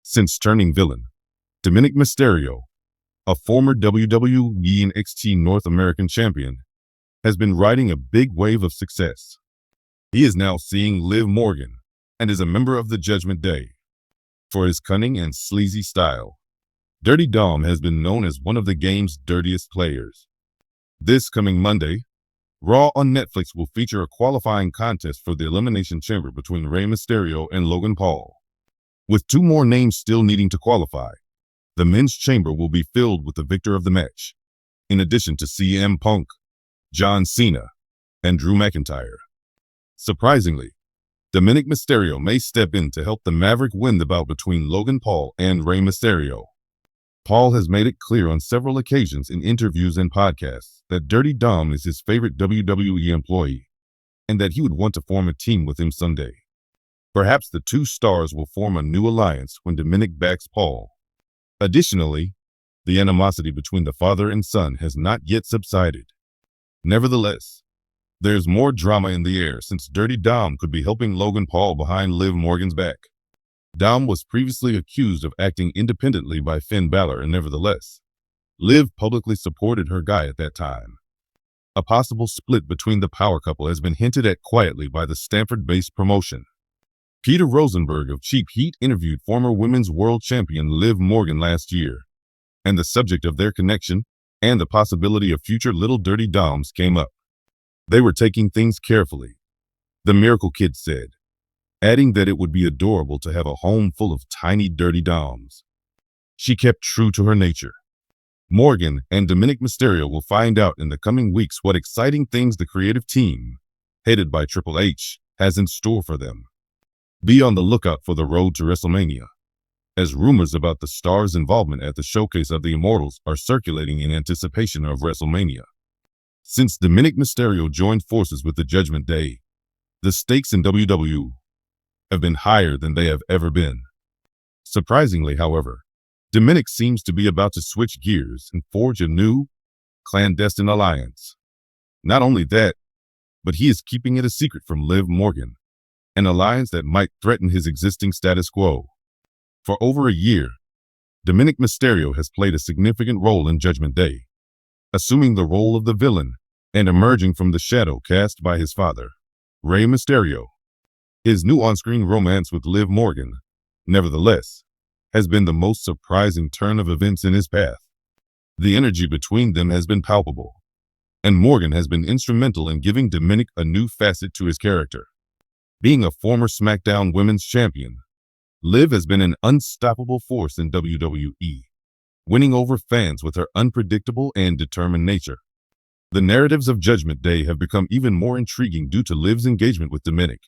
Since turning villain, Dominik Mysterio, a former WWE and XT North American champion, has been riding a big wave of success. He is now seeing Liv Morgan and is a member of the Judgment Day. For his cunning and sleazy style, Dirty Dom has been known as one of the game's dirtiest players. This coming Monday, Raw on Netflix will feature a qualifying contest for the Elimination Chamber between Rey Mysterio and Logan Paul. With two more names still needing to qualify, the men's chamber will be filled with the victor of the match, in addition to CM Punk, John Cena, and Drew McIntyre. Surprisingly, Dominik Mysterio may step in to help the Maverick win the bout between Logan Paul and Rey Mysterio. Paul has made it clear on several occasions in interviews and podcasts that Dirty Dom is his favorite WWE employee, and that he would want to form a team with him someday. Perhaps the two stars will form a new alliance when Dominic backs Paul. Additionally, the animosity between the father and son has not yet subsided. Nevertheless, there's more drama in the air since Dirty Dom could be helping Logan Paul behind Liv Morgan's back. Dom was previously accused of acting independently by Finn Balor, and nevertheless, Liv publicly supported her guy at that time. A possible split between the power couple has been hinted at quietly by the Stanford-based promotion. Peter Rosenberg of Cheap Heat interviewed former Women's World Champion Liv Morgan last year, and the subject of their connection and the possibility of future Little Dirty Doms came up. They were taking things carefully, the Miracle Kid said, adding that it would be adorable to have a home full of tiny Dirty Doms. She kept true to her nature. Morgan and Dominik Mysterio will find out in the coming weeks what exciting things the creative team, headed by Triple H, has in store for them. Be on the lookout for the road to WrestleMania, as rumors about the stars' involvement at the Showcase of the Immortals are circulating in anticipation of WrestleMania. Since Dominik Mysterio joined forces with the Judgment Day, the stakes in WWE have been higher than they have ever been. Surprisingly, however, Dominic seems to be about to switch gears and forge a new, clandestine alliance. Not only that, but he is keeping it a secret from Liv Morgan, an alliance that might threaten his existing status quo. For over a year, Dominik Mysterio has played a significant role in Judgment Day, assuming the role of the villain and emerging from the shadow cast by his father, Rey Mysterio. His new on-screen romance with Liv Morgan, nevertheless, has been the most surprising turn of events in his path. The energy between them has been palpable, and Morgan has been instrumental in giving Dominic a new facet to his character. Being a former SmackDown Women's Champion, Liv has been an unstoppable force in WWE, winning over fans with her unpredictable and determined nature. The narratives of Judgment Day have become even more intriguing due to Liv's engagement with Dominic,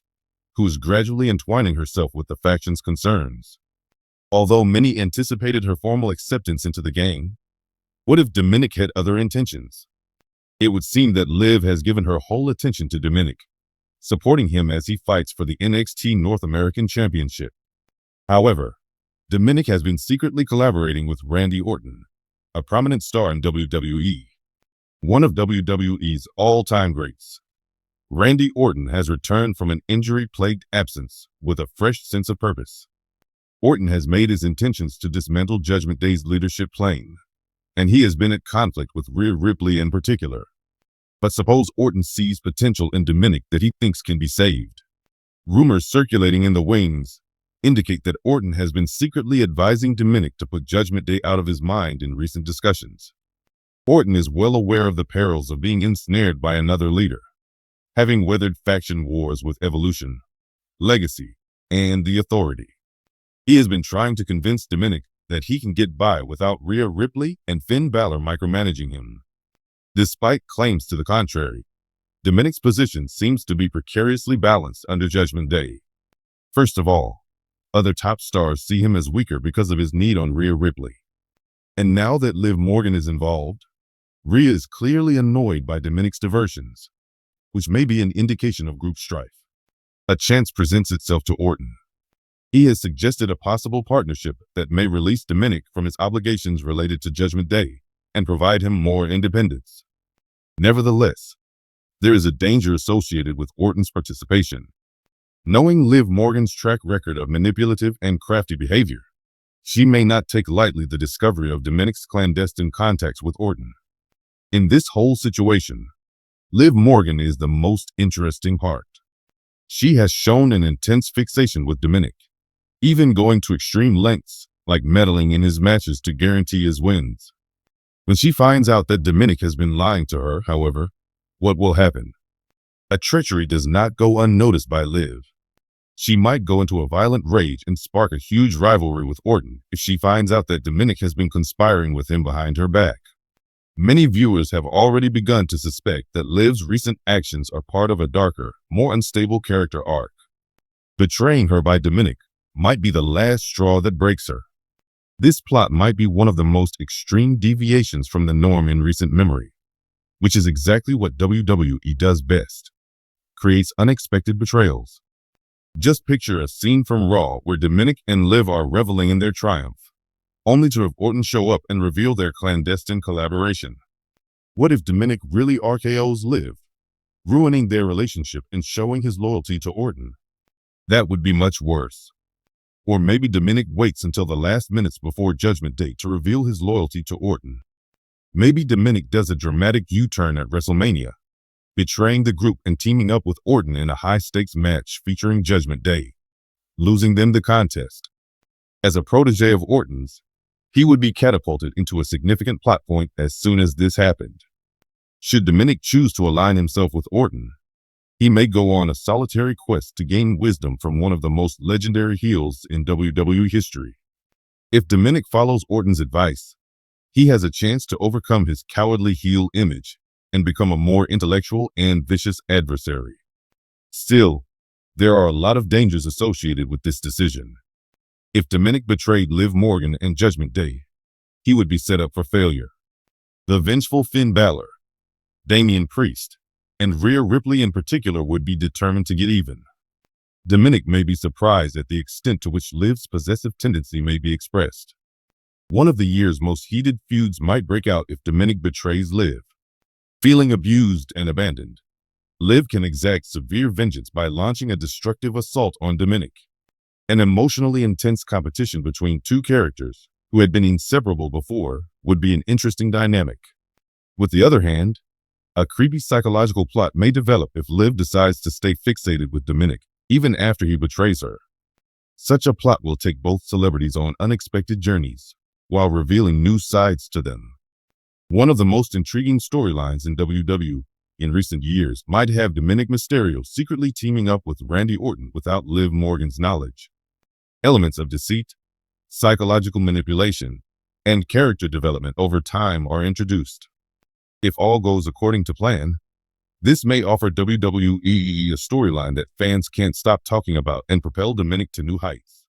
who is gradually entwining herself with the faction's concerns. Although many anticipated her formal acceptance into the gang, what if Dominic had other intentions? It would seem that Liv has given her whole attention to Dominic, supporting him as he fights for the NXT North American Championship. However, Dominic has been secretly collaborating with Randy Orton, a prominent star in WWE, one of WWE's all-time greats. Randy Orton has returned from an injury-plagued absence with a fresh sense of purpose. Orton has made his intentions to dismantle Judgment Day's leadership plain, and he has been at conflict with Rhea Ripley in particular. But suppose Orton sees potential in Dominic that he thinks can be saved. Rumors circulating in the wings indicate that Orton has been secretly advising Dominic to put Judgment Day out of his mind in recent discussions. Orton is well aware of the perils of being ensnared by another leader, having weathered faction wars with Evolution, Legacy, and the Authority. He has been trying to convince Dominic that he can get by without Rhea Ripley and Finn Balor micromanaging him. Despite claims to the contrary, Dominic's position seems to be precariously balanced under Judgment Day. First of all, other top stars see him as weaker because of his need on Rhea Ripley. And now that Liv Morgan is involved, Rhea is clearly annoyed by Dominic's diversions, which may be an indication of group strife. A chance presents itself to Orton. He has suggested a possible partnership that may release Dominic from his obligations related to Judgment Day and provide him more independence. Nevertheless, there is a danger associated with Orton's participation. Knowing Liv Morgan's track record of manipulative and crafty behavior, She may not take lightly the discovery of Dominic's clandestine contacts with Orton. In this whole situation, Liv Morgan is the most interesting part. She has shown an intense fixation with Dominic, even going to extreme lengths, like meddling in his matches to guarantee his wins. When she finds out that Dominic has been lying to her, however, what will happen? A treachery does not go unnoticed by Liv. She might go into a violent rage and spark a huge rivalry with Orton if she finds out that Dominic has been conspiring with him behind her back. Many viewers have already begun to suspect that Liv's recent actions are part of a darker, more unstable character arc. Betraying her by Dominic might be the last straw that breaks her. This plot might be one of the most extreme deviations from the norm in recent memory, which is exactly what WWE does best: creates unexpected betrayals. Just picture a scene from Raw where Dominic and Liv are reveling in their triumph, only to have Orton show up and reveal their clandestine collaboration. What if Dominic really RKO's Liv, ruining their relationship and showing his loyalty to Orton? That would be much worse. Or maybe Dominic waits until the last minutes before Judgment Day to reveal his loyalty to Orton. Maybe Dominic does a dramatic U-turn at WrestleMania, betraying the group and teaming up with Orton in a high-stakes match featuring Judgment Day, losing them the contest. As a protege of Orton's, he would be catapulted into a significant plot point as soon as this happened. Should Dominic choose to align himself with Orton, he may go on a solitary quest to gain wisdom from one of the most legendary heels in WWE history. If Dominic follows Orton's advice, he has a chance to overcome his cowardly heel image and become a more intellectual and vicious adversary. Still, there are a lot of dangers associated with this decision. If Dominic betrayed Liv Morgan and Judgment Day, he would be set up for failure. The vengeful Finn Balor, Damian Priest, and Rhea Ripley in particular would be determined to get even. Dominic may be surprised at the extent to which Liv's possessive tendency may be expressed. One of the year's most heated feuds might break out if Dominic betrays Liv. Feeling abused and abandoned, Liv can exact severe vengeance by launching a destructive assault on Dominic. An emotionally intense competition between two characters who had been inseparable before would be an interesting dynamic. With the other hand, a creepy psychological plot may develop if Liv decides to stay fixated with Dominic even after he betrays her. Such a plot will take both celebrities on unexpected journeys while revealing new sides to them. One of the most intriguing storylines in WWE in recent years might have Dominik Mysterio secretly teaming up with Randy Orton without Liv Morgan's knowledge. Elements of deceit, psychological manipulation, and character development over time are introduced. If all goes according to plan, this may offer WWE a storyline that fans can't stop talking about and propel Dominic to new heights.